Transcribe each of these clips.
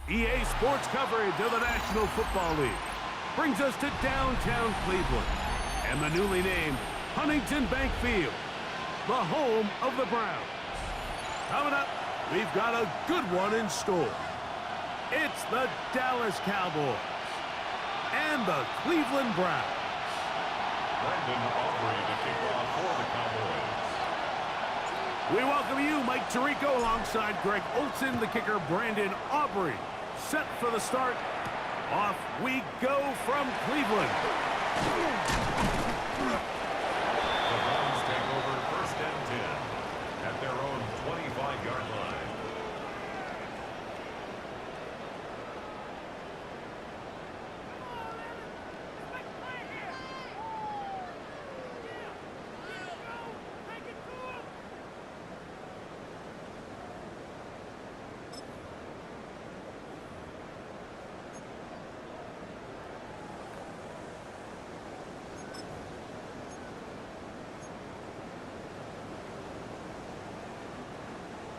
EA Sports coverage of the National Football League brings us to downtown Cleveland and the newly named Huntington Bank Field, the home of the Browns. Coming up, we've got a good one in store. It's the Dallas Cowboys and the Cleveland Browns. Brandon Aubrey to kick off for the Cowboys. We welcome you, Mike Tirico, alongside Greg Olson, the kicker Brandon Aubrey. Set for the start. Off we go from Cleveland. The Browns take over 1st and 10 at their own 25-yard line.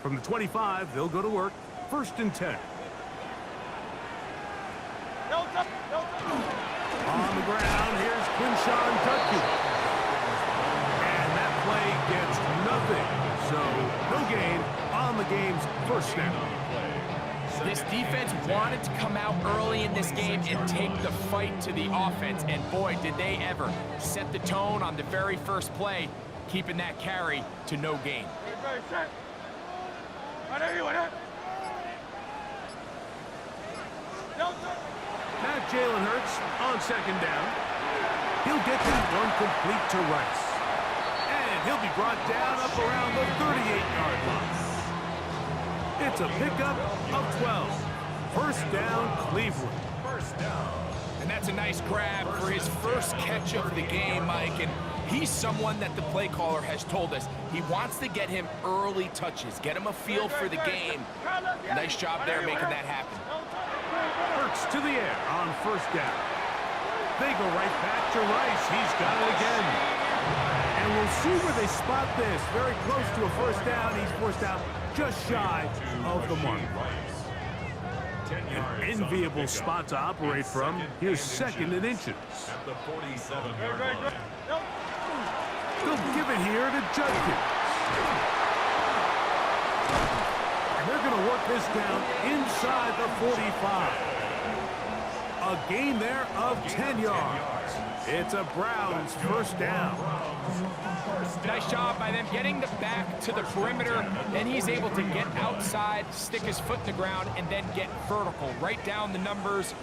From the 25, they'll go to work. 1st and 10. On the ground, here's Quinshawn Judkins. And that play gets nothing. So, no gain on the game's first snap. This defense wanted to come out early in this game and take the fight to the offense. And boy, did they ever set the tone on the very first play, keeping that carry to no gain. Now Jalen Hurts on 2nd down. He'll get this one complete to Rice. And he'll be brought down up around the 38-yard line. It's a pickup of 12. 1st down, Cleveland. 1st down. And that's a nice grab for his first catch of the game, Mike. And he's someone that the play caller has told us he wants to get him early touches, get him a feel for the game. Nice job there making that happen. Hurts to the air on 1st down. They go right back to Rice. He's got it again. And we'll see where they spot this. Very close to a 1st down. He's forced out just shy of the mark. An enviable spot to operate from. Here's 2nd and inches. At the 47-yard line. They'll give it here to Judkins. And they're going to work this down inside the 45. A gain there of 10 yards. It's a Browns 1st down. Nice job by them getting the back to the perimeter. Then he's able to get outside, stick his foot in the ground, and then get vertical. Right down the numbers.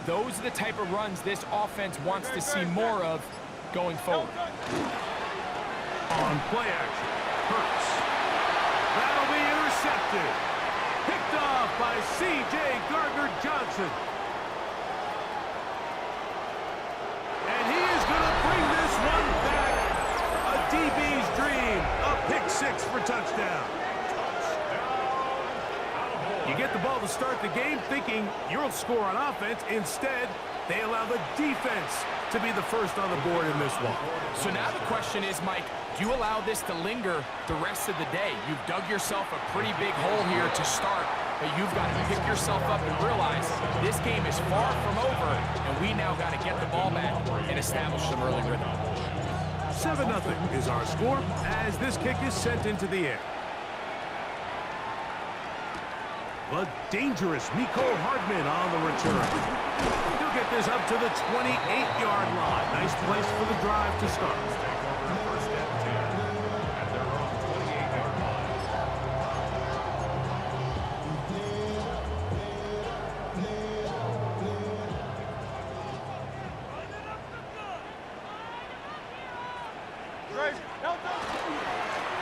Those are the type of runs this offense wants to see more of going forward. On play action, Hurts. That'll be intercepted. Picked off by C.J. Gardner-Johnson. And he is going to bring this one back. A DB's dream. A pick-6 for touchdown. You get the ball to start the game thinking you'll score on offense. Instead, they allow the defense to be the first on the board in this one. So now the question is, Mike, do you allow this to linger the rest of the day? You've dug yourself a pretty big hole here to start, but you've got to pick yourself up and realize this game is far from over, and we now got to get the ball back and establish some early rhythm. 7-0 is our score as this kick is sent into the air. The dangerous Mecole Hardman on the return. He'll get this up to the 28-yard line. Nice place for the drive to start.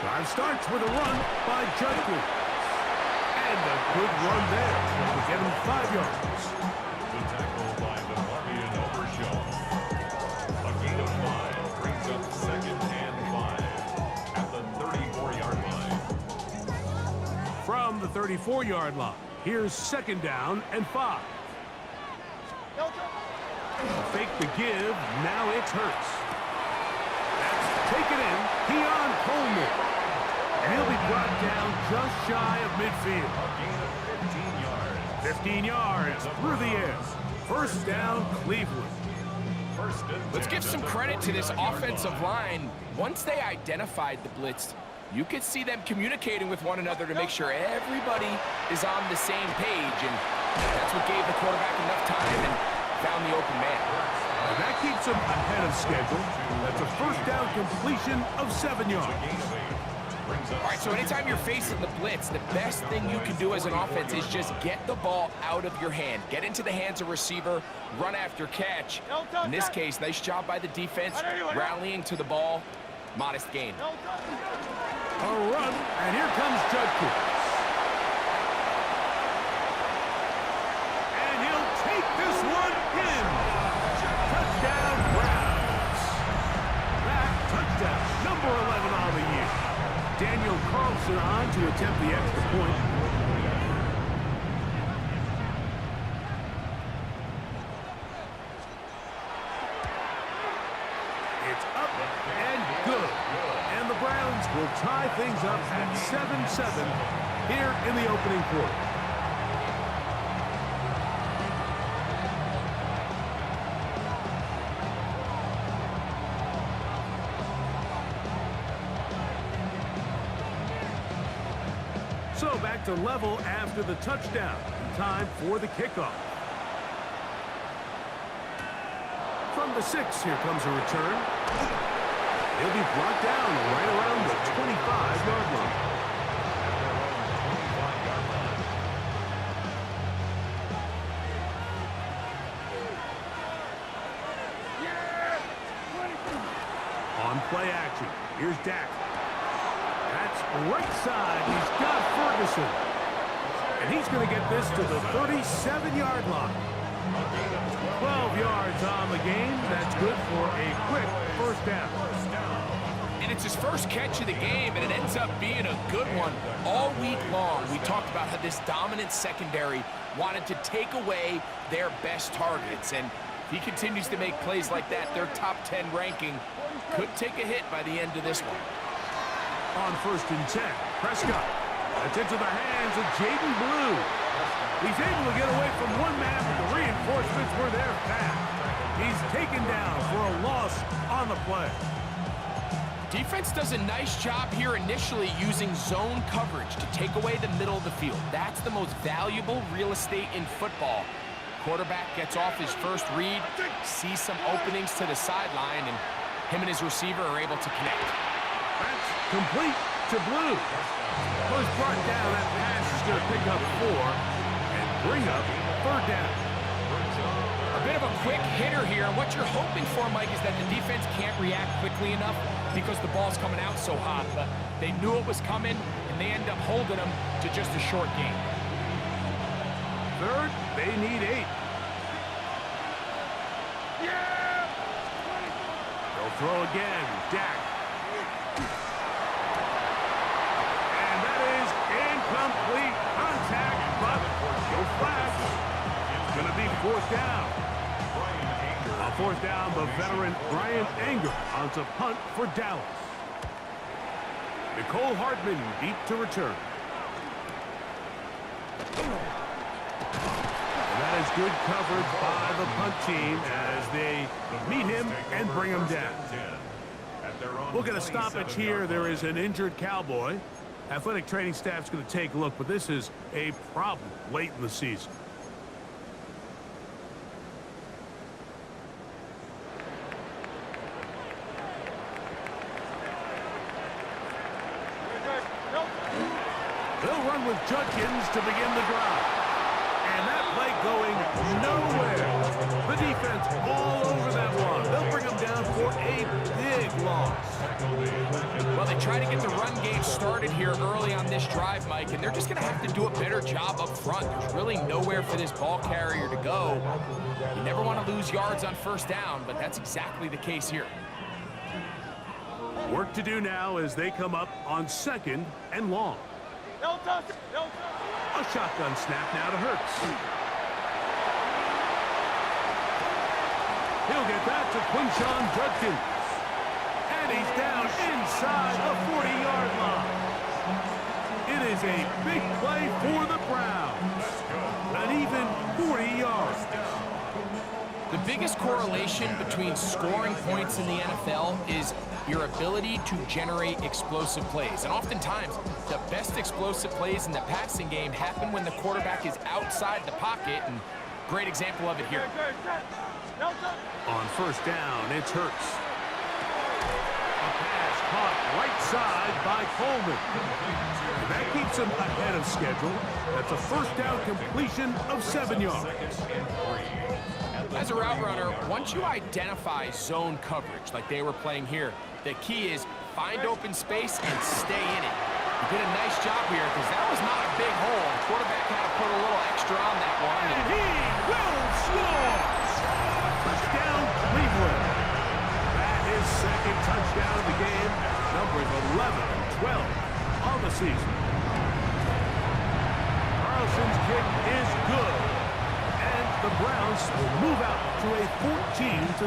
Drive starts with a run by Judkins. And a good run there to get him 5 yards. The tackle by the Marvian Overshow. A gain of 5 brings up 2nd and 5 at the 34-yard line. From the 34-yard line, here's 2nd down and 5. Fake the give, now it's Hurts. That's taken in, Keon Coleman. And he'll be brought down just shy of midfield. A gain of 15 yards. 15 yards through the air. First down, Cleveland. First and 10 Let's give some at the credit to this 39-yard offensive line. line. Once they identified the blitz, you could see them communicating with one another to make sure everybody is on the same page, and that's what gave the quarterback enough time and found the open man. And that keeps him ahead of schedule. That's a first down completion of 7 yards. All right, so anytime you're facing the blitz, the best thing you can do as an offense is just get the ball out of your hand. Get into the hands of receiver, run after catch. In this case, nice job by the defense, rallying to the ball. Modest gain. A run, and here comes Judkins. And he'll take this one in. Touchdown, Browns. That touchdown, number 11 on the year. Daniel Carlson on to attempt the extra point. It's up and good. And the Browns will tie things up at 7-7 here in the opening quarter. So back to level after the touchdown. Time for the kickoff. From the 6, here comes a return. He'll be brought down right around the 25-yard line. On play action, here's Dak. That's right side. He's got Ferguson. And he's going to get this to the 37-yard line. 12 yards on the game. That's good for a quick first down. And it's his first catch of the game, and it ends up being a good one. All week long, we talked about how this dominant secondary wanted to take away their best targets. And if he continues to make plays like that, their top 10 ranking could take a hit by the end of this one. On first and 10, Prescott. That's into the hands of Jaden Blue. He's able to get away from one man, but the reinforcements were there fast. He's taken down for a loss on the play. Defense does a nice job here initially using zone coverage to take away the middle of the field. That's the most valuable real estate in football. Quarterback gets off his first read, sees some openings to the sideline, and him and his receiver are able to connect. That's complete to Blue. Was brought down. That pass is going to pick up 4 and bring up third down. A bit of a quick hitter here, and what you're hoping for, Mike, is that the defense can't react quickly enough because the ball's coming out so hot. But they knew it was coming, and they end up holding them to just a short gain. Third, they need 8. They'll throw again. Dak. And that is incomplete contact, but no flash. It's going to be fourth down. On fourth down, the veteran Brian Anger on to punt for Dallas. Nicole Hardman deep to return. And that is good coverage by the punt team as they meet him and bring him down. We'll get a stoppage here. There is an injured Cowboy. Athletic training staff's going to take a look, but this is a problem late in the season. They'll run with Judkins to begin the drive. And that play going nowhere. The defense all over that one. They'll bring them down for a big loss. Well, they try to get the run game started here early on this drive, Mike, and they're just going to have to do a better job up front. There's really nowhere for this ball carrier to go. You never want to lose yards on first down, but that's exactly the case here. Work to do now as they come up on second and long. A shotgun snap now to Hurts. He'll get that to Quinshon Judkins. And he's down inside the 40-yard line. It is a big play for the Browns. An even 40 yards. The biggest correlation between scoring points in the NFL is your ability to generate explosive plays. And oftentimes, the best explosive plays in the passing game happen when the quarterback is outside the pocket, and great example of it here. On first down, it's Hurts. A pass caught right side by Coleman. And that keeps him ahead of schedule. That's a first down completion of 7 yards. As a route runner, once you identify zone coverage like they were playing here, the key is find open space and stay in it. You did a nice job here because that was not a big hole. The quarterback had to put a little extra on that one. And he will score! Touchdown, Cleveland. That is second touchdown of the game. Numbers 11 and 12 on the season. Carlson's kick is good. And the Browns will move out to a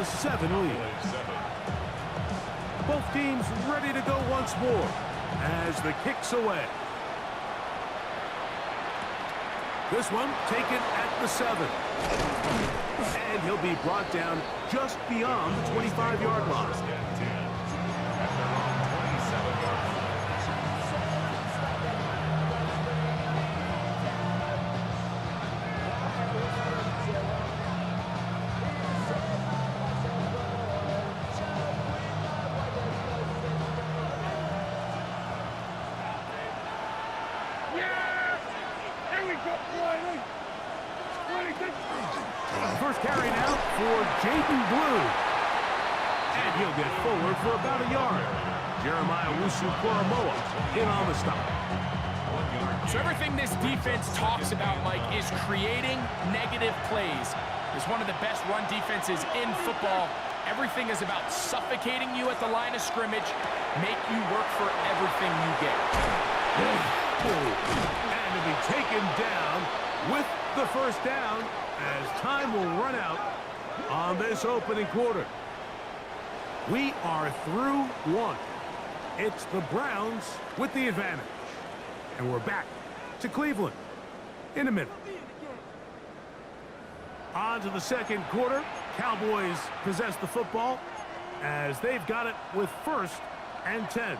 14-7 lead. Both teams ready to go once more as the kick's away. This one taken at the 7. And he'll be brought down just beyond the 25-yard line. First carry now for Jaden Blue. And he'll get forward for about a yard. Jeremiah Wusu-Koromoa in on the stop. So everything this defense talks about, Mike, is creating negative plays. It's one of the best run defenses in football. Everything is about suffocating you at the line of scrimmage, make you work for everything you get. And to be taken down with the first down as time will run out on this opening quarter. We are through one. It's the Browns with the advantage. And we're back to Cleveland in a minute. On to the second quarter. Cowboys possess the football as they've got it with 1st and 10.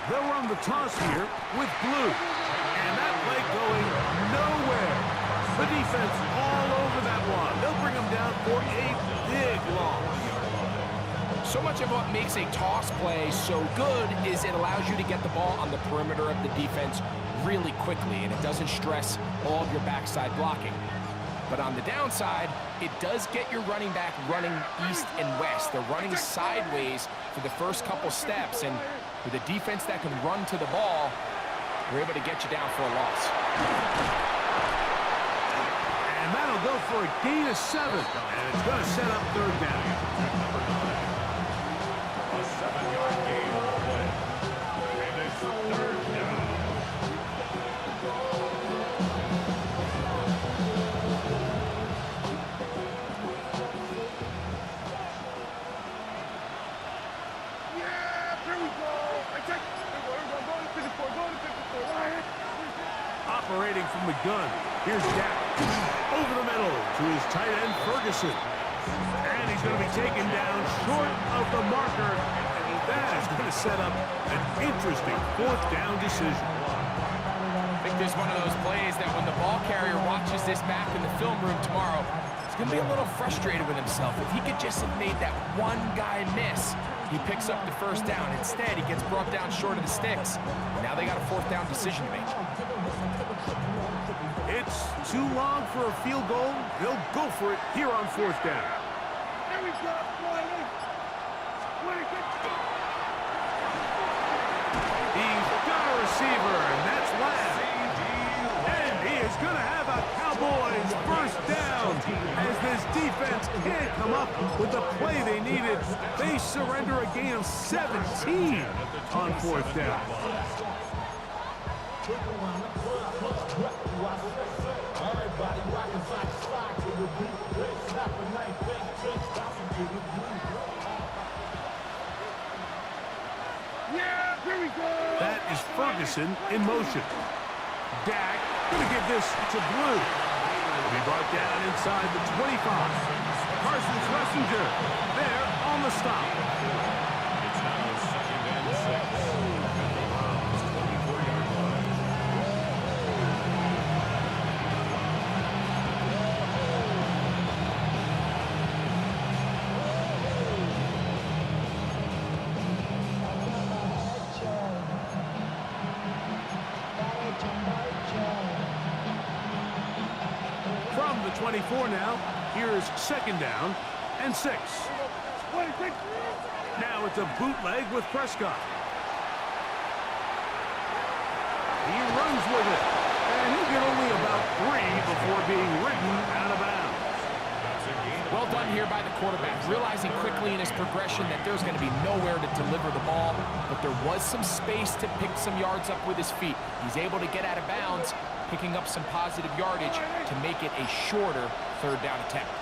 They'll run the toss here with Blue. And that play going nowhere. The defense all over that one. They'll bring them down for a big loss. So much of what makes a toss play so good is it allows you to get the ball on the perimeter of the defense really quickly, and it doesn't stress all of your backside blocking. But on the downside, it does get your running back running east and west. They're running sideways for the first couple steps, and with a defense that can run to the ball, we're able to get you down for a loss. And that'll go for a gain of 7, and it's going to set up 3rd down. A 7-yard gain on the play. And it's 3rd down. Operating from the gun, here's Dak. Over the middle to his tight end, Ferguson. And he's going to be taken down short of the marker. And that is going to set up an interesting 4th down decision. I think there's one of those plays that when the ball carrier watches this back in the film room tomorrow, he's going to be a little frustrated with himself. If he could just have made that one guy miss, he picks up the 1st down. Instead, he gets brought down short of the sticks. Now they got a 4th down decision to make. It's too long for a field goal. They'll go for it here on 4th down. There we go. He's got a receiver, and that's Lamb. And he is going to have a Cowboys 1st down as this defense can't come up with the play they needed. They surrender a gain of 17 on 4th down. Everybody Ferguson in motion. Dak going to give this to Blue. Will be brought down inside the 25. Carson's Messenger there on the stop. It's now 2nd and 6 at the Browns' 24-yard line. From the 24 now, here's 2nd down and 6. Now it's a bootleg with Prescott. He runs with it, and he'll get only about 3 before being ridden out of bounds. Well done here by the quarterback, realizing quickly in his progression that there's going to be nowhere to deliver the ball, but there was some space to pick some yards up with his feet. He's able to get out of bounds, picking up some positive yardage to make it a shorter 3rd down attempt.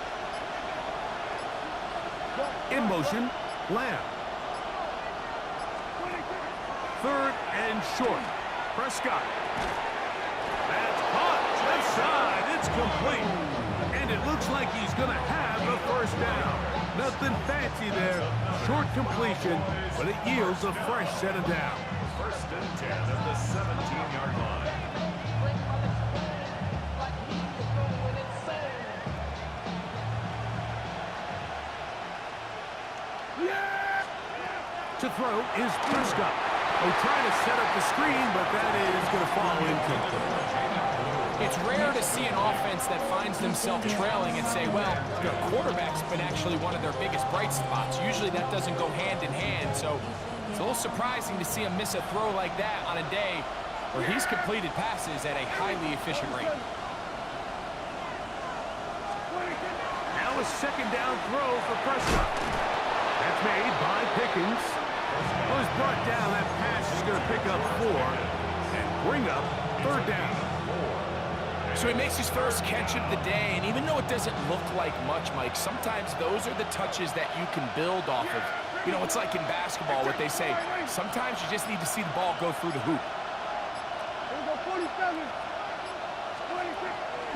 In motion, Lamb. 3rd and short. Prescott. That's caught. Left side. It's complete. And it looks like he's going to have the 1st down. Nothing fancy there. Short completion, but it yields a fresh set of downs. 1st and 10 at the 17-yard line. To throw is Prescott. They're trying to set up the screen, but that is going to fall incomplete. It's rare to see an offense that finds themselves trailing and say, well, their quarterback's been actually one of their biggest bright spots. Usually that doesn't go hand in hand, so it's a little surprising to see him miss a throw like that on a day where he's completed passes at a highly efficient rate. Now a 2nd down throw for Prescott. That's made by Pickens. Was brought down. That pass is going to pick up 4 and bring up 3rd down. So he makes his first catch of the day, and even though it doesn't look like much, Mike, sometimes those are the touches that you can build off of. You know, it's like in basketball, what they say, sometimes you just need to see the ball go through the hoop.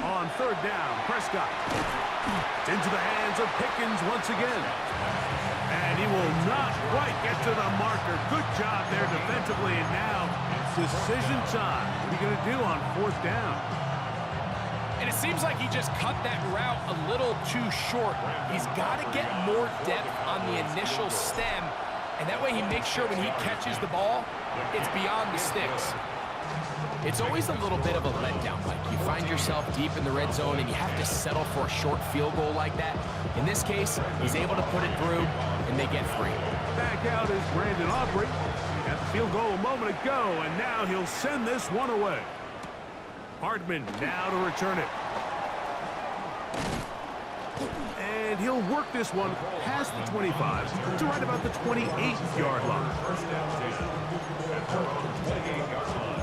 On 3rd down, Prescott. It's into the hands of Pickens once again. And he will not quite get to the marker. Good job there defensively. And now, decision time. What are you going to do on 4th down? And it seems like he just cut that route a little too short. He's got to get more depth on the initial stem. And that way he makes sure when he catches the ball, it's beyond the sticks. It's always a little bit of a letdown, Mike. You find yourself deep in the red zone and you have to settle for a short field goal like that. In this case, he's able to put it through, and they get 3. Back out is Brandon Aubrey. Got the field goal a moment ago, and now he'll send this one away. Hardman now to return it. And he'll work this one past the 25 to right about the 28-yard line. 1st down station at the 28-yard line.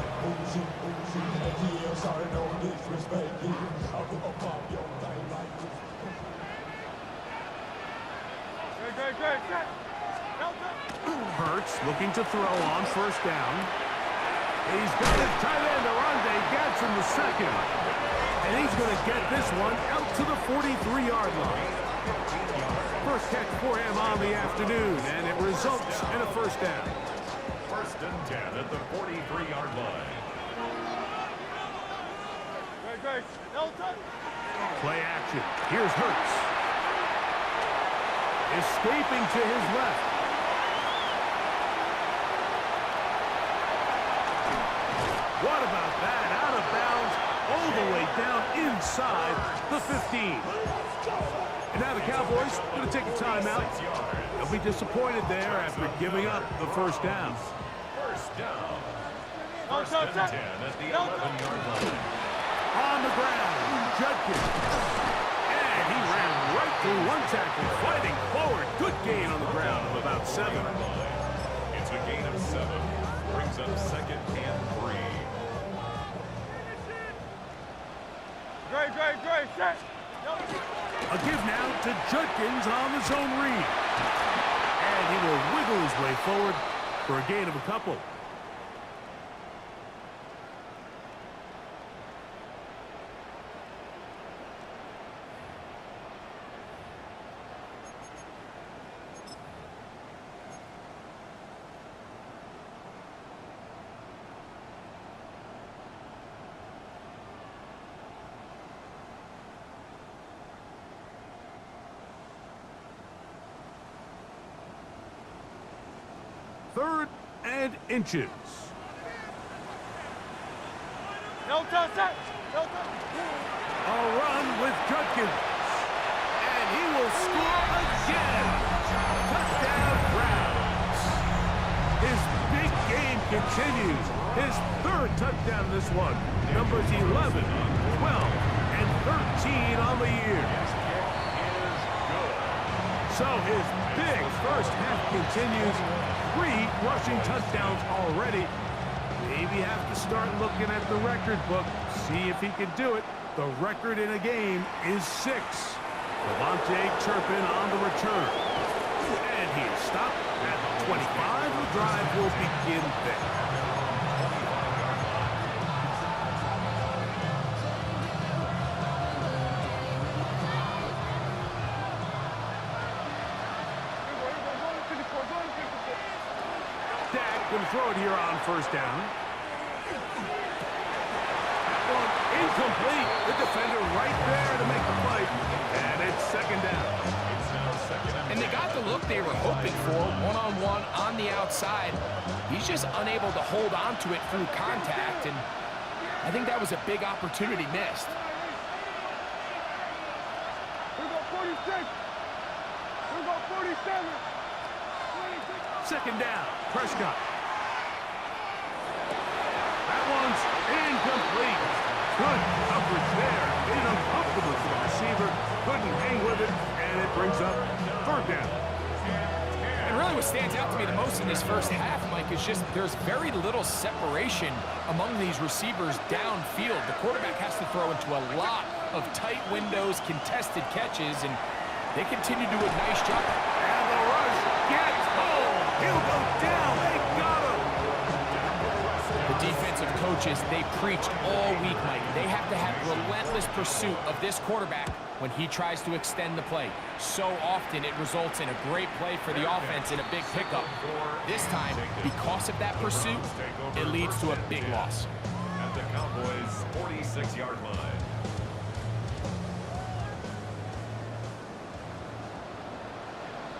Hurts looking to throw on 1st down. He's got his tight end, Arande Gadsden the 2nd. And he's going to get this one out to the 43-yard line. First catch for him on the afternoon, and it results in a 1st down. 1st and 10 at the 43-yard line. Play action. Here's Hurts. Escaping to his left. What about that? Out of bounds, all the way down inside the 15. And now the Cowboys going to take a timeout. They'll be disappointed there after giving up the 1st down. 1st down. 1st and 10 at the 11-yard line. On the ground, Judkins. And he ran right through one tackle, fighting forward. Good gain on the ground of about 7. It's a gain of 7. Brings up 2nd and 3. A give now to Judkins on the zone read. And he will wiggle his way forward for a gain of a couple. 3rd and inches. No touch, no touch. A run with Judkins. And he will score again. Touchdown, Browns. His big game continues. His 3rd touchdown this one. Numbers 11, 12, and 13 on the year. So his big first half continues. 3 rushing touchdowns already. Maybe have to start looking at the record book, see if he can do it. The record in a game is 6. Devontae Turpin on the return. And he is stopped at the 25. The drive will begin there. Dak can throw it here on 1st down. Incomplete. The defender right there to make the play. And it's 2nd down. And they got the look they were hoping for, one-on-one on the outside. He's just unable to hold on to it through contact, and I think that was a big opportunity missed. We got 46. We got 47. 2nd down. Prescott. That one's incomplete. Good coverage there. Made it uncomfortable for the receiver. Couldn't hang with it, and it brings up 3rd down. And really what stands out to me the most in this first half, Mike, is just there's very little separation among these receivers downfield. The quarterback has to throw into a lot of tight windows, contested catches, and they continue to do a nice job. And the rush gets home. He'll go down. They got him. The defensive coaches, they preached all week, Mike. They have to have relentless pursuit of this quarterback when he tries to extend the play. So often it results in a great play for the offense and a big pickup. This time, because of that pursuit, it leads to a big loss. At the Cowboys' 46-yard line.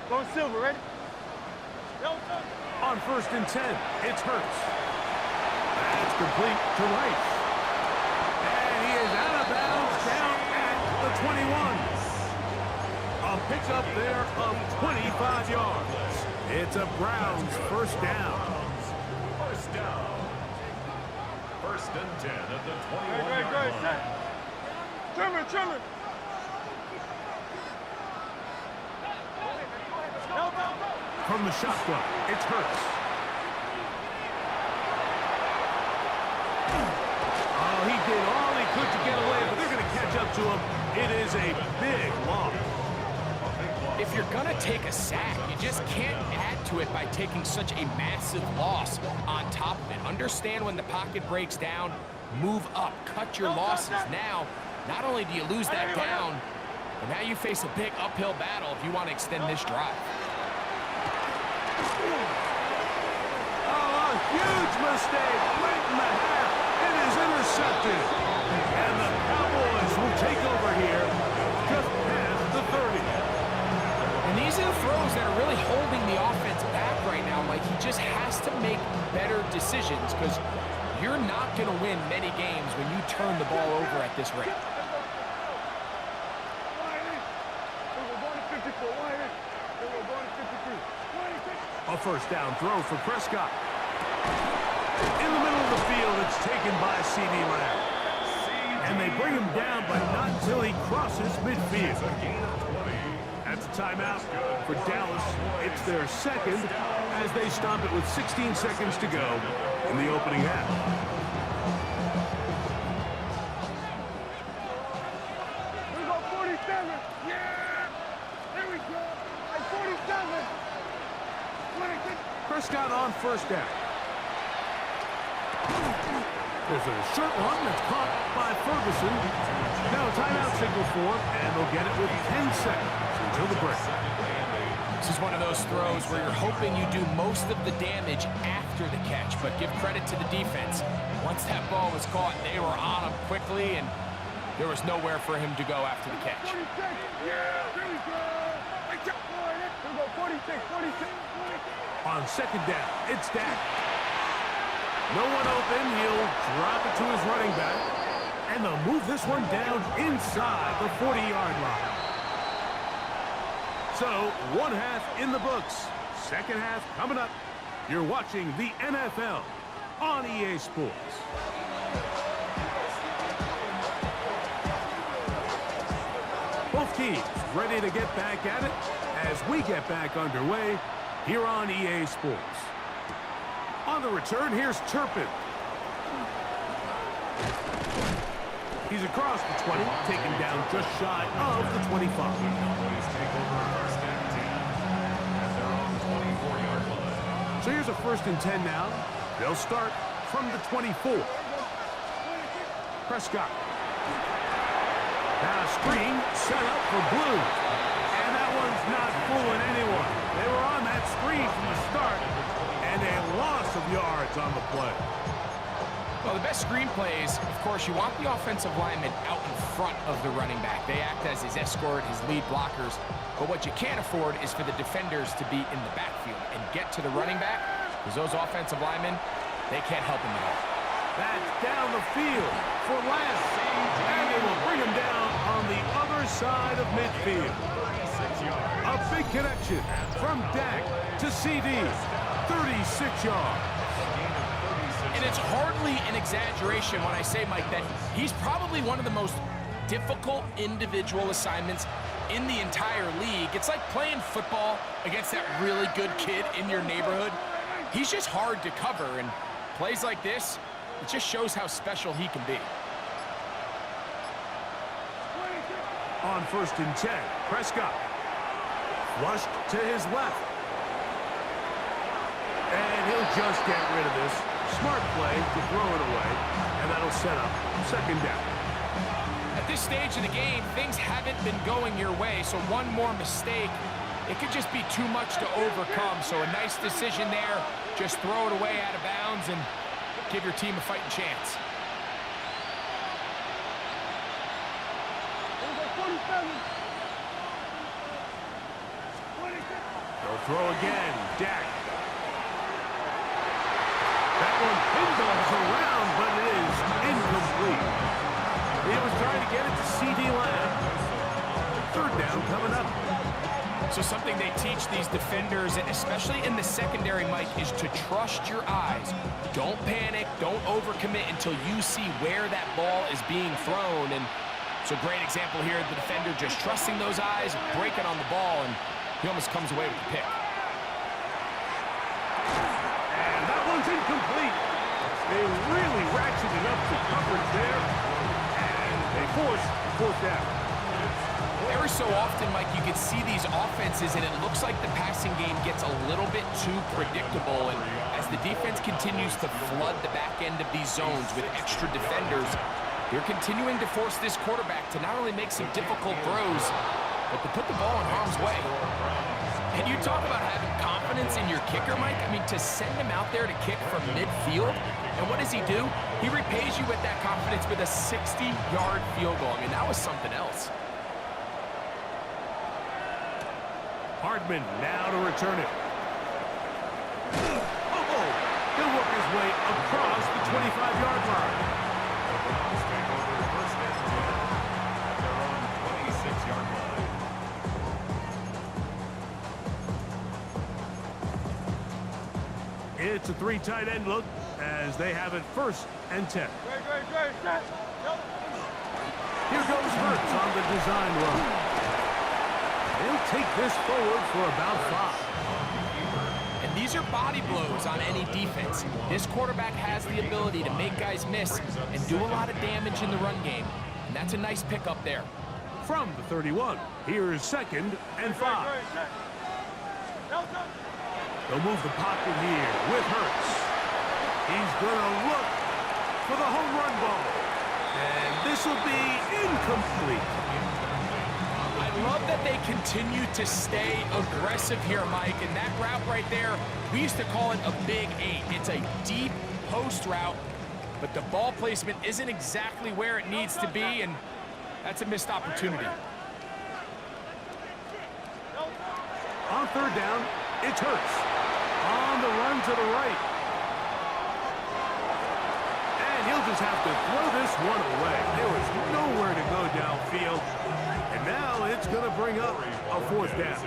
Going silver, ready? No touch. On 1st and 10, it's Hurts. That's complete to Rice. And he is out of bounds down at the 21. A pickup there of 25 yards. It's a Browns 1st down. 1st down. 1st and 10 at the 21-yard Great, line. set. Trimmer. No touch. From the shotgun, it's Hurts. Oh, he did all he could to get away, but they're going to catch up to him. It is a big loss. If you're going to take a sack, you just can't add to it by taking such a massive loss on top of it. Understand when the pocket breaks down, move up, cut your losses. Now, not only do you lose that down, but now you face a big uphill battle if you want to extend this drive. Oh, a huge mistake late in the half. It is intercepted. And the Cowboys will take over here just past the 30. And these are the throws that are really holding the offense back right now. Like, he just has to make better decisions because you're not going to win many games when you turn the ball over at this rate. A 1st down throw for Prescott. In the middle of the field, it's taken by C.D. Lamb. And they bring him down, but not until he crosses midfield. That's a timeout for Dallas. It's their 2nd as they stop it with 16 seconds to go in the opening half. We got 47. Yeah! There we go. Like 47. Prescott on 1st down. There's a short one that's caught by Ferguson. Now a timeout signal for him, and they'll get it with 10 seconds until the break. This is one of those throws where you're hoping you do most of the damage after the catch, but give credit to the defense. Once that ball was caught, they were on him quickly, and there was nowhere for him to go after the catch. 46. Yeah, there we go. We got 46, 46. On second down, it's Dak. No one open. He'll drop it to his running back. And they'll move this one down inside the 40-yard line. So, one half in the books. Second half coming up. You're watching the NFL on EA Sports. Both teams ready to get back at it as we get back underway here on EA Sports. On the return, here's Turpin. He's across the 20, taken down just shy of the 25. Cowboys take over first and 10 at their own 24-yard line. So here's a 1st and 10 now. They'll start from the 24. Prescott. Now a screen set up for Blue. And that one's not fooling anyone. They were on that screen from the start, and a loss of yards on the play. Well, the best screen plays, of course, you want the offensive lineman out in front of the running back. They act as his escort, his lead blockers. But what you can't afford is for the defenders to be in the backfield and get to the running back, because those offensive linemen, they can't help him at all. That's down the field for Lamb. And they will bring him down on the other side of midfield. A big connection from Dak to CD. 36 yards. And it's hardly an exaggeration when I say, Mike, that he's probably one of the most difficult individual assignments in the entire league. It's like playing football against that really good kid in your neighborhood. He's just hard to cover, and plays like this, it just shows how special he can be. On 1st and 10, Prescott. Flushed to his left. And he'll just get rid of this. Smart play to throw it away, and that'll set up 2nd down. At this stage of the game, things haven't been going your way, so one more mistake, it could just be too much to overcome. So a nice decision there. Just throw it away out of bounds and give your team a fighting chance. They'll throw again. Dak. That one pinballs around, but it is incomplete. He was trying to get it to CD Lamb. 3rd down coming up. So something they teach these defenders, especially in the secondary, Mike, is to trust your eyes. Don't panic, don't overcommit until you see where that ball is being thrown. And it's a great example here, the defender just trusting those eyes, breaking on the ball, and he almost comes away with the pick. And that one's incomplete. They really ratcheted up the coverage there, and they force 4th down. Every so often, Mike, you can see these offenses, and it looks like the passing game gets a little bit too predictable. And as the defense continues to flood the back end of these zones with extra defenders, they're continuing to force this quarterback to not only make some difficult throws, but to put the ball in harm's way. And you talk about having confidence in your kicker, Mike. I mean, to send him out there to kick from midfield, and what does he do? He repays you with that confidence with a 60-yard field goal. I mean, that was something else. Hardman now to return it. Oh, he'll work his way across the 25-yard line. The Browns take over first and 10 at their own 26-yard line. It's a 3 tight end look as they have it 1st and 10. Here goes Hurts on the design run. They'll take this forward for about 5. And these are body blows on any defense. This quarterback has the ability to make guys miss and do a lot of damage in the run game. And that's a nice pickup there. From the 31, here's 2nd and 5. They'll move the pocket here with Hurts. He's going to look for the home run ball. And this will be incomplete. I love that they continue to stay aggressive here, Mike. And that route right there, we used to call it a big 8. It's a deep post route, but the ball placement isn't exactly where it needs to be, and that's a missed opportunity. On 3rd down, it's Hurts. On the run to the right. And he'll just have to throw this one away. There was nowhere to go downfield. And now it's going to bring up a fourth down.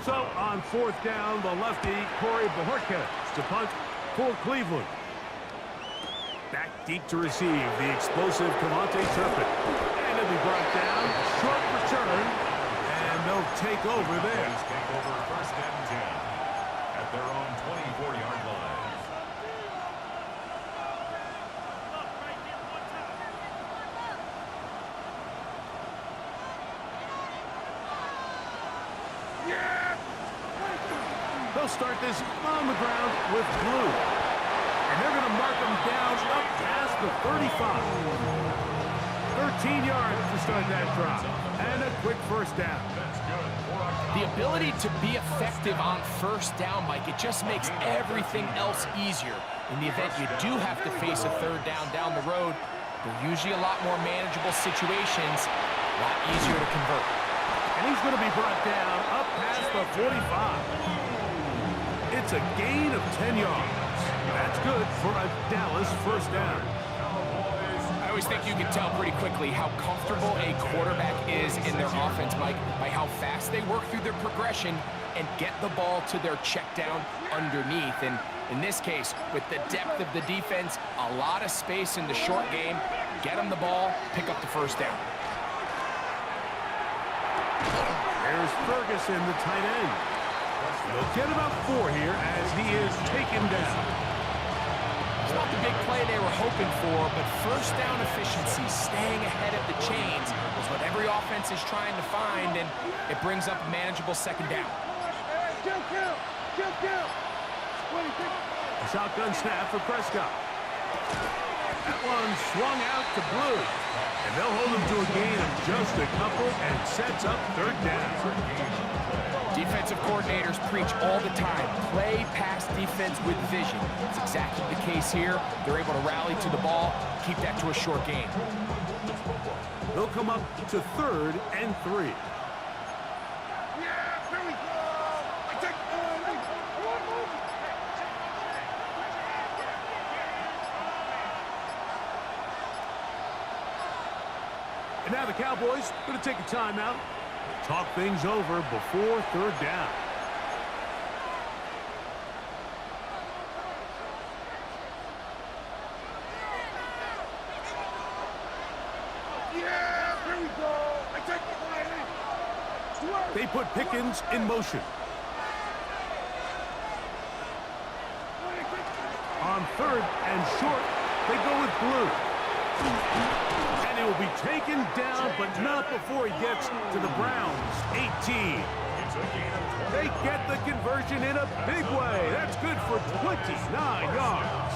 So on fourth down, the lefty, Corey Bojorquez to punt for Cleveland. Back deep to receive the explosive Cavante Turpin. And it'll be brought down. Short return. And they'll take over there. Take over first and 10 at their own 24-yard line. They'll start this on the ground with blue. And they're going to mark them down up past the 35. 13 yards to start that drop. And a quick first down. The ability to be effective on first down, Mike, it just makes everything else easier. In the event you do have to face a third down the road, they're usually a lot more manageable situations, a lot easier to convert. And he's going to be brought down up past the 45. It's a gain of 10 yards. That's good for a Dallas first down. I always think you can tell pretty quickly how comfortable a quarterback is in their offense, Mike, by how fast they work through their progression and get the ball to their check down underneath. And in this case, with the depth of the defense, a lot of space in the short game, get them the ball, pick up the first down. There's Ferguson, the tight end. They'll get about 4 here as he is taken down. It's not the big play they were hoping for, but first down efficiency, staying ahead of the chains, is what every offense is trying to find, and it brings up a manageable second down. A shotgun snap for Prescott. That one swung out to Blue. And they'll hold him to a gain of just a couple and sets up third down. Defensive coordinators preach all the time, play pass defense with vision. It's exactly the case here. They're able to rally to the ball, keep that to a short gain. They'll come up to 3rd and 3. And now the Cowboys going to take a timeout, talk things over before third down. Yeah, here we go. I take the They put Pickens in motion. On 3rd and short, they go with Blue. And it will be taken down, but not before he gets to the Browns' 18. They get the conversion in a big way. That's good for 29 yards.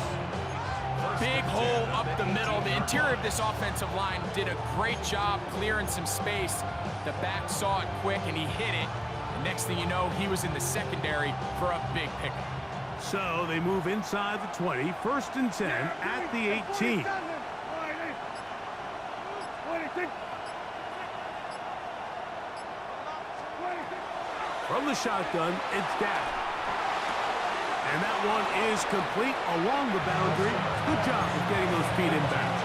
Big hole up the middle. The interior of this offensive line did a great job clearing some space. The back saw it quick, and he hit it. The next thing you know, he was in the secondary for a big pickup. So they move inside the 20, 1st and 10 at the 18. From the shotgun, it's Dak. And that one is complete along the boundary. Good job of getting those feet in bounds.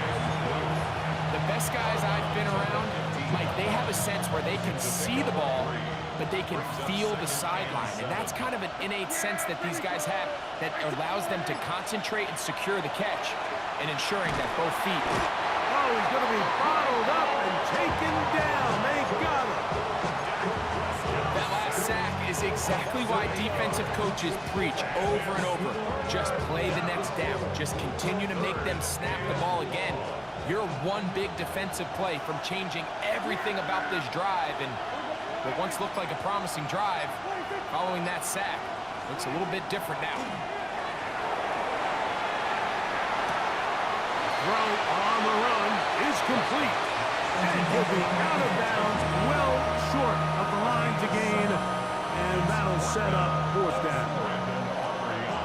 The best guys I've been around, Mike, they have a sense where they can see the ball, but they can feel the sideline. And that's kind of an innate sense that these guys have that allows them to concentrate and secure the catch and ensuring that both feet. Oh, he's going to be bottled up and taken down. They got him. That last sack is exactly why defensive coaches preach over and over. Just play the next down. Just continue to make them snap the ball again. You're one big defensive play from changing everything about this drive. And what once looked like a promising drive, following that sack, looks a little bit different now. Throw on the run is complete. And he'll be out of bounds, well short of the line to gain. And that'll set up 4th down.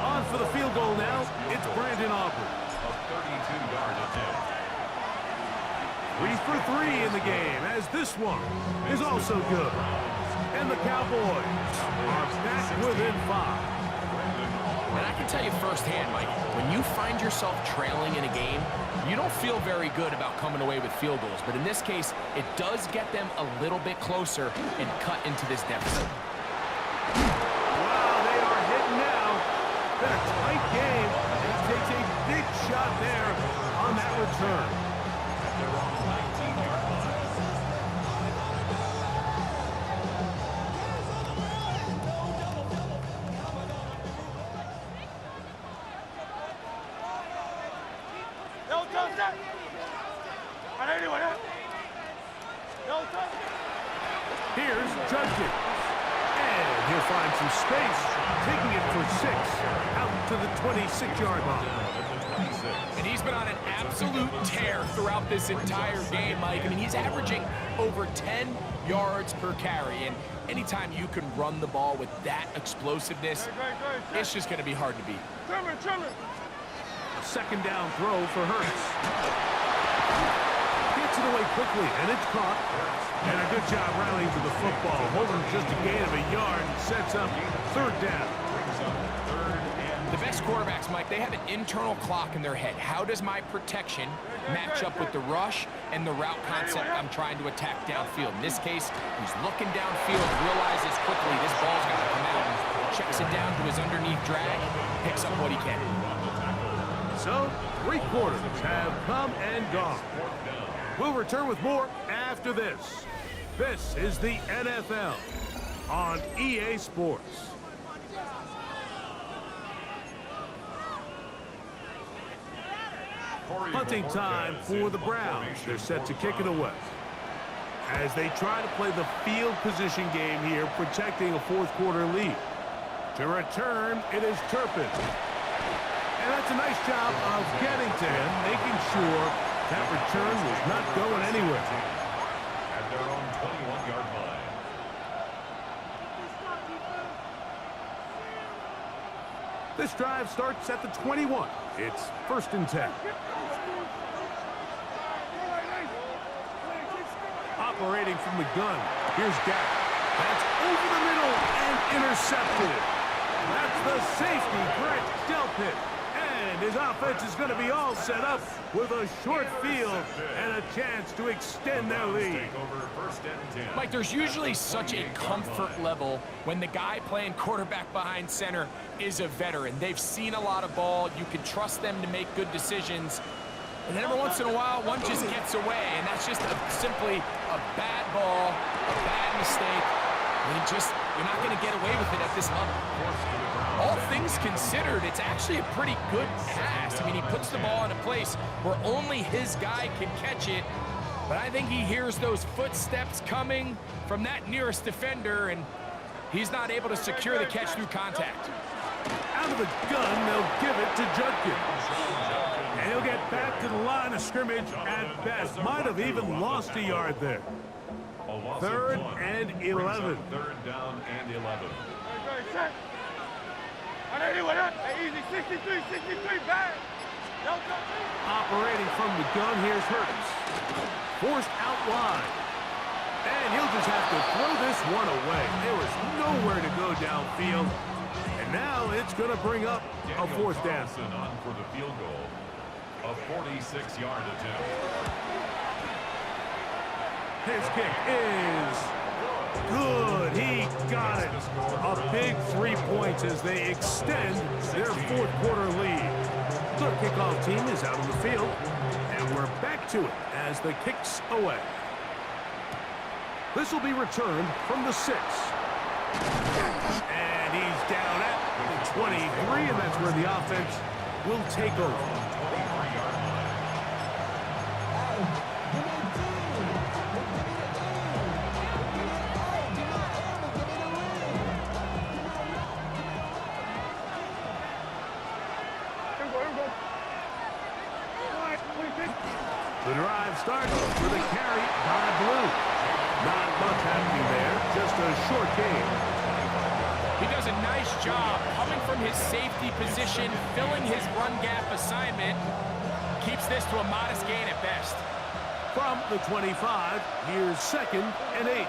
On for the field goal now, it's Brandon Aubrey. A 32-yard attempt. 3 for 3 in the game, as this one is also good. And the Cowboys are back within 5. And I can tell you firsthand, Mike, when you find yourself trailing in a game, you don't feel very good about coming away with field goals. But in this case, it does get them a little bit closer and cut into this deficit. Wow, they are hitting now. Been a tight game. He takes a big shot there on that return. At their own 19-yard line. No touch that. No touch. Here's Judkins. And he'll find some space, taking it for 6, out to the 26-yard line. And he's been on an absolute tear throughout this entire game, Mike. I mean, he's averaging over 10 yards per carry. And anytime you can run the ball with that explosiveness, it's just going to be hard to beat. A second down throw for Hurts. Gets it away quickly, and it's caught. And a good job rallying to the football. Holding just a gain of a yard and sets up third down. The best quarterbacks, Mike, they have an internal clock in their head. How does my protection match up with the rush and the route concept I'm trying to attack downfield? In this case, he's looking downfield, realizes quickly this ball's got to come out, checks it down to his underneath drag, picks up what he can. So, 3 quarters have come and gone. We'll return with more after this. This is the NFL on EA Sports. Punting time for the Browns. They're set to kick it away as they try to play the field position game here, protecting a 4th quarter lead. To return, it is Turpin. And that's a nice job of getting to him, making sure that return was not going anywhere. At their own 21-yard line. This drive starts at the 21. It's 1st and 10. Operating from the gun. Here's Dak. That's over the middle and intercepted. That's the safety, Brett Delpit. And his offense is going to be all set up with a short field and a chance to extend their lead. Mike, there's usually such a comfort level when the guy playing quarterback behind center is a veteran. They've seen a lot of ball. You can trust them to make good decisions. And then every once in a while, one just gets away, and that's just simply a bad ball, a bad mistake. And you're not going to get away with it at this level. All things considered, it's actually a pretty good pass. I mean, he puts the ball in a place where only his guy can catch it. But I think he hears those footsteps coming from that nearest defender, and he's not able to secure the catch through contact. Out of the gun, they'll give it to Judkins. And he'll get back to the line of scrimmage at best. Might have even lost a yard there. 3rd and 11. 3rd down and 11. Easy, 63, back. No touch. Operating from the gun, here's Hurts. Forced out wide. And he'll just have to throw this one away. There was nowhere to go downfield. And now it's going to bring up a 4th down. On for the field goal. A 46-yard attempt. His kick is good. He got it. A big 3 points as they extend their 4th quarter lead. The kickoff team is out on the field, and we're back to it as the kick's away. This will be returned from the 6. And he's down at the 23, and that's where the offense will take over. The drive starts with a carry by Blue. Not much happening there, just a short game. He does a nice job coming from his safety position, filling his run gap assignment. Keeps this to a modest gain at best. From the 25, here's 2nd and 8.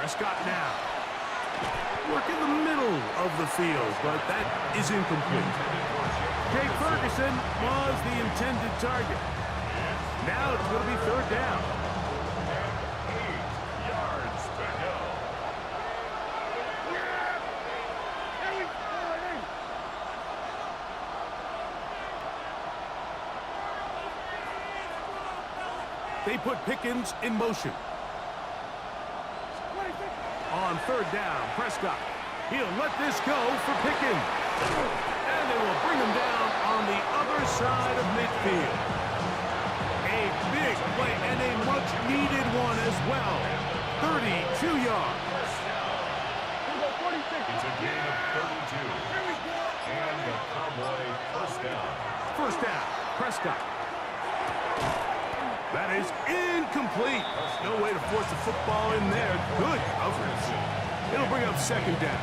Prescott now. work in the middle of the field, but that is incomplete. Jake Ferguson was the intended target. Now it's going to be third down. 8 yards to go. They put Pickens in motion. On third down, Prescott. He'll let this go for Pickens. And they will bring him down on the other side of midfield. A big play and a much-needed one as well. 32 yards. It's a gain of 32. And the Cowboy first down. First down, Prescott. That is incomplete. No way to force the football in there. Good coverage. It'll bring up second down.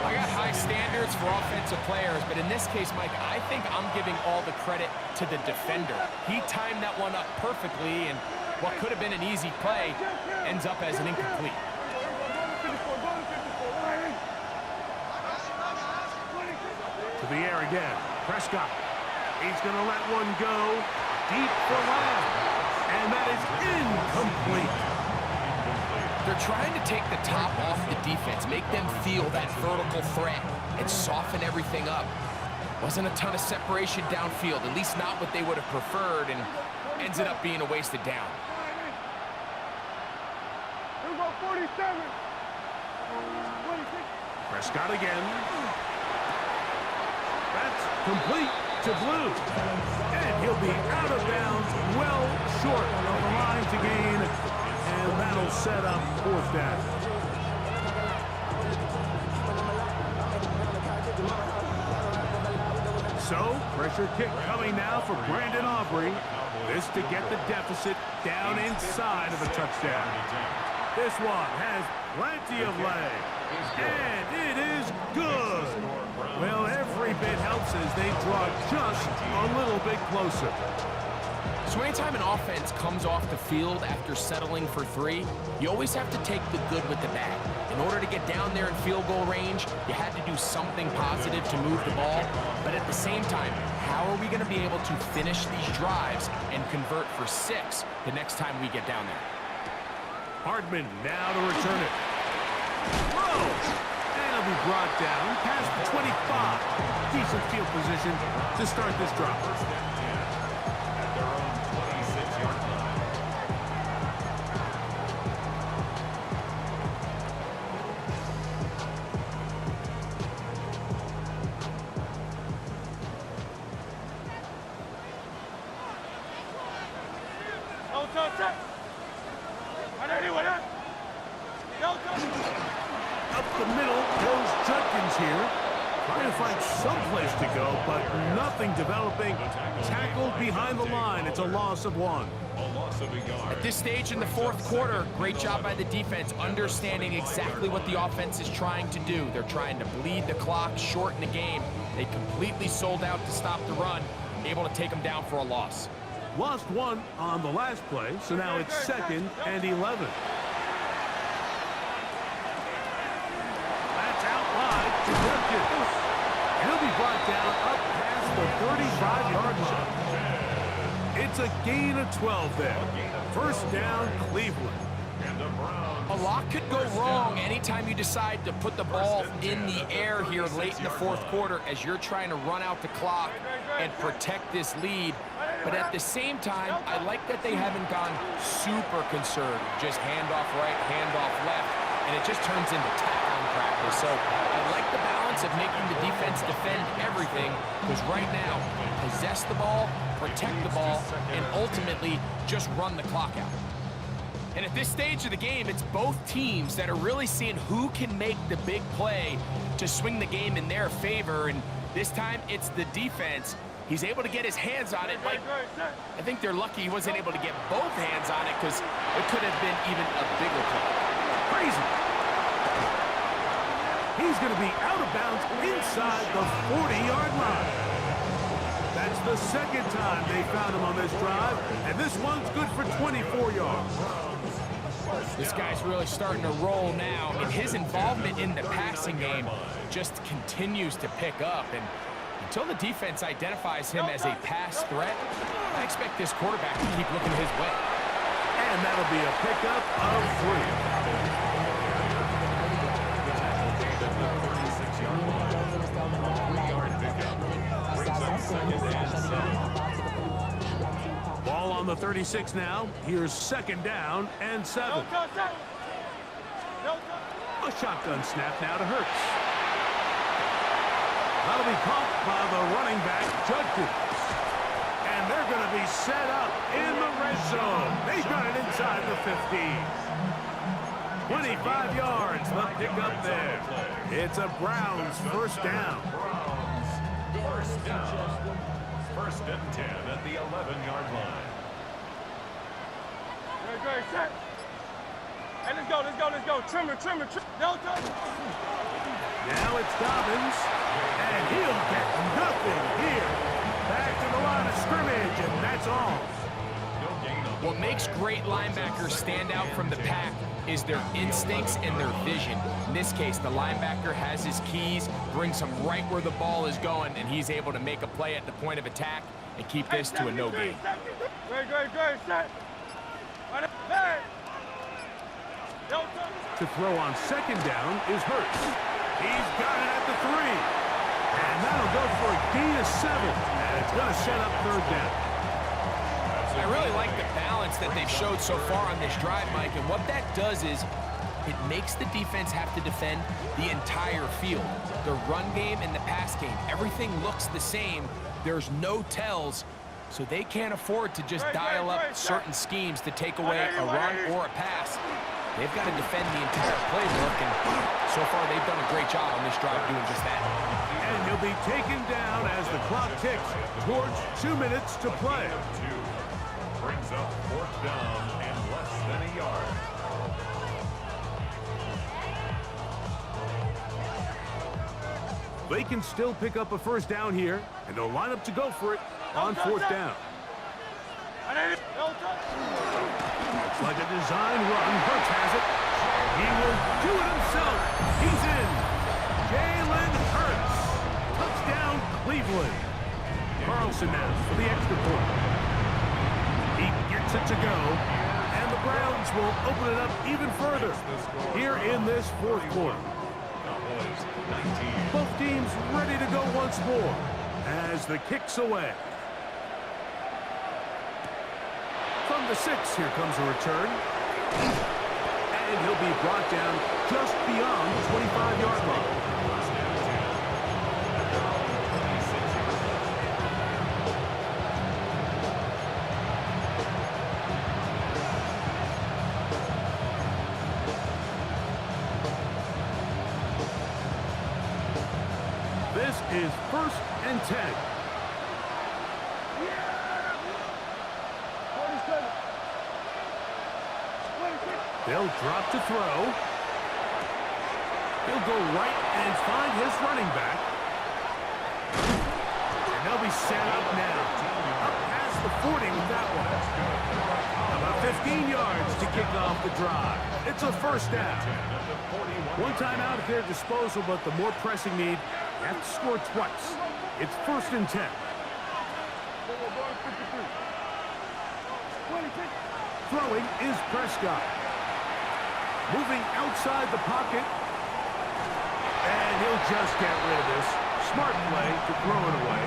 I got high standards for offensive players, but in this case, Mike, I think I'm giving all the credit to the defender. He timed that one up perfectly, and what could have been an easy play ends up as an incomplete. To the air again. Prescott. He's going to let one go. Deep for Lamb. And that is incomplete. They're trying to take the top off the defense, make them feel that vertical threat, and soften everything up. Wasn't a ton of separation downfield, at least not what they would have preferred, and ends up being a wasted down. Here we go, 47. Prescott again. That's complete to Blue. And he'll be out of bounds, well short of the line to gain. And that'll set up fourth down. So, pressure kick coming now for Brandon Aubrey. This to get the deficit down inside of a touchdown. This one has plenty of leg. And it is good. Well, every bit helps as they draw just a little bit closer. So anytime an offense comes off the field after settling for 3, you always have to take the good with the bad. In order to get down there in field goal range, you had to do something positive to move the ball. But at the same time, how are we going to be able to finish these drives and convert for 6 the next time we get down there? Hardman now to return it. Whoa! And it'll be brought down past the 25. Decent field position to start this drive. At their own 26-yard line. Up the middle goes Judkins here. Trying to find some place to go, but nothing developing. Tackled behind the line. It's a loss of 1. A loss of a yard. At this stage in the fourth quarter, great job by the defense, understanding exactly what the offense is trying to do. They're trying to bleed the clock, shorten the game. They completely sold out to stop the run, able to take them down for a loss. Lost 1 on the last play, so now it's 2nd and 11. That's out wide to Judkins. He'll be brought down up past the 35-yard line. It's a gain of 12 there. First down, Cleveland. A lot could go wrong anytime you decide to put the ball in the air here late in the fourth quarter as you're trying to run out the clock and protect this lead. But at the same time, I like that they haven't gone super conservative. Just handoff right, handoff left, and it just turns into tackling practice. So I like the balance of making the defense defend everything, because right now, possess the ball, protect the ball, and ultimately just run the clock out. And at this stage of the game, it's both teams that are really seeing who can make the big play to swing the game in their favor. And this time, it's the defense. He's able to get his hands on it. Like, I think they're lucky he wasn't able to get both hands on it, because it could have been even a bigger play. Crazy. He's going to be out of bounds inside the 40-yard line. That's the second time they found him on this drive, and this one's good for 24 yards. This guy's really starting to roll now. I mean, his involvement in the passing game just continues to pick up. And until the defense identifies him as a pass threat, I expect this quarterback to keep looking his way. And that'll be a pickup of 3. Ball on the 36 now. Here's 2nd down and 7. A shotgun snap now to Hurts. That'll be caught by the running back, Judkins. And they're going to be set up in the red zone. They got it inside the 15. 25 yards, the pickup there. It's a Browns first down. First down. 1st and 10 at the 11-yard line. Great, set. Hey, let's go. Trimmer. Delta. Now it's Dobbins, and he'll get nothing here. Back to the line of scrimmage, and that's all. What makes great linebackers stand out from the pack is their instincts and their vision. In this case, the linebacker has his keys, brings him right where the ball is going, and he's able to make a play at the point of attack and keep this to a no gain. Great, set. Hey. Delta. To throw on 2nd down is Hurts. He's got it at the 3. And that'll go for a gain of 7. And it's going to set up 3rd down. I really like the balance that they've showed so far on this drive, Mike, and what that does is it makes the defense have to defend the entire field. The run game and the pass game, everything looks the same. There's no tells, so they can't afford to just dial up certain schemes to take away a run or a pass. They've got to defend the entire playbook, and so far they've done a great job on this drive doing just that. And he'll be taken down as the clock ticks towards 2 minutes to play. Brings up 4th down and less than a yard. They can still pick up a first down here, and they'll line up to go for it on 4th down. Looks like a design run. Hurts has it. He will do it himself. He's in. Jalen Hurts. Touchdown, Cleveland. Carlson now for the extra point. He gets it to go, and the Browns will open it up even further here in this 4th quarter. Both teams ready to go once more as the kick's away. From the 6, here comes a return. And he'll be brought down just beyond the 25-yard line. This is 1st and 10. They'll drop to throw. He'll go right and find his running back. And they'll be set up now. Up past the 40 with that one. About 15 yards to kick off the drive. It's a first down. One timeout at their disposal, but the more pressing need, they have to score twice. It's 1st and 10. Throwing is Prescott. Moving outside the pocket. And he'll just get rid of this. Smart play to throw it away.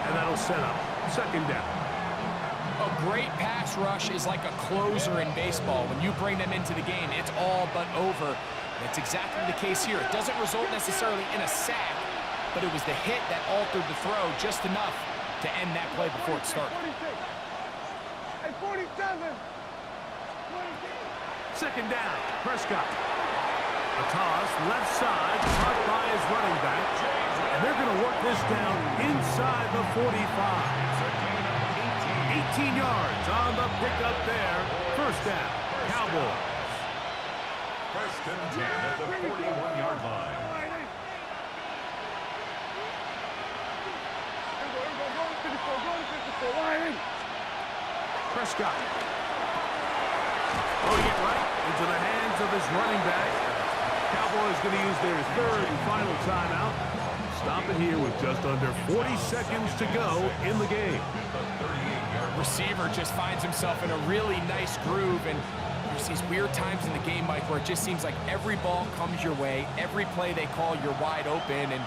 And that'll set up 2nd down. A great pass rush is like a closer in baseball. When you bring them into the game, it's all but over. That's exactly the case here. It doesn't result necessarily in a sack, but it was the hit that altered the throw just enough to end that play before it started. 47. 2nd down, Prescott. A toss, left side, caught by his running back. And they're going to work this down inside the 45. 18 yards on the pickup there. First down, Cowboys. 1st and 10 at the 41-yard line. Prescott. Putting it right into the hands hands of his running back. Cowboys going to use their third and final timeout. Stop it here with just under 40 seconds to go in the game. Receiver just finds himself in a really nice groove, and there's these weird times in the game, Mike, where it just seems like every ball comes your way, every play they call, you're wide open, and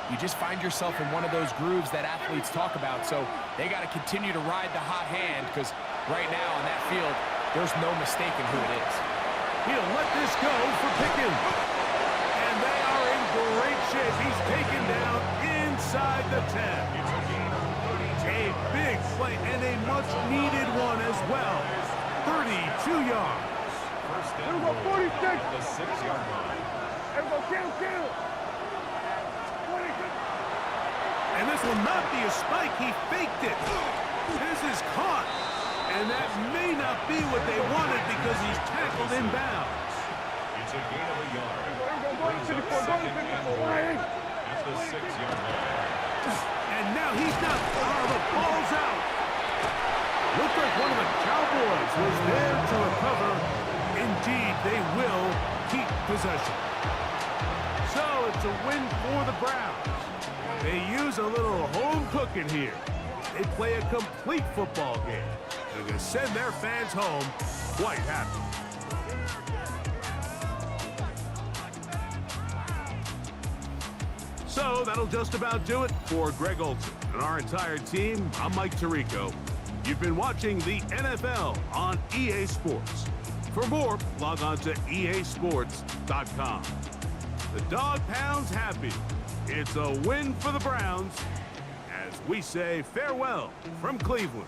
you just find yourself in one of those grooves that athletes talk about. So they got to continue to ride the hot hand, because right now on that field, there's no mistaking who it is. He'll let this go for Pickens. And they are in great shape. He's taken down inside the 10. A big play and a much-needed one as well. 32 yards. Here we go, 46. The 6-yard line. Here we go, count. 26. And this will not be a spike. He faked it. This is caught. And that may not be what they wanted because he's tackled inbounds. It's a gain of a yard. Brings up second and 3 at the 6-yard line. And now he's not. Oh, the ball's out. Looked like one of the Cowboys was there to recover. Indeed, they will keep possession. So it's a win for the Browns. They use a little home cooking here. They play a complete football game. They're going to send their fans home quite happy. So that'll just about do it for Greg Olson and our entire team. I'm Mike Tirico. You've been watching the NFL on EA Sports. For more, log on to easports.com. The dog pound's happy. It's a win for the Browns as we say farewell from Cleveland.